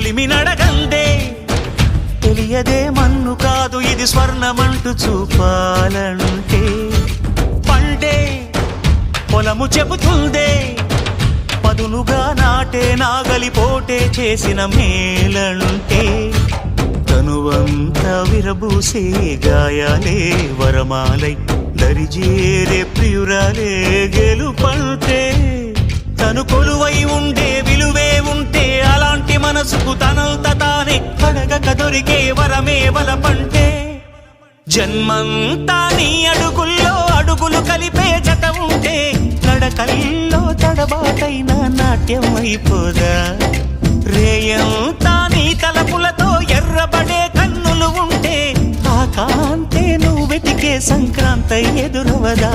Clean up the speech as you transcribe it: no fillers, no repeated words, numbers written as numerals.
కొలిమి నడగందే తెలియదే మన్ను కాదు ఇది స్వర్ణమంటూ చూపాలంటే పండే పొలము చెబుతుందే పదునుగా నాటే నాగలిపోటే చేసిన మేలంటే తనువంతా విరబూసే గాయాలే వరమాలై దరిజేరే ప్రియురాలే గెలుపంటే తను కొలువై ఉండే విలువే ఉంటే అలాంటి మనసుకు తనంత తానే అడగక దొరికే వరమే వలపంటే జన్మంతా నీ అడుగుల్లో అడుగులు కలిపే జత ఉంటే నడకల్లో తడబాటైన నాట్యం అయిపోదా రేయంతా నీ తలపులతో ఎర్రబడే కన్నులు ఉంటే ఆ కాంతే నువ్వు వెతికే సంక్రాంతి ఎదురవదా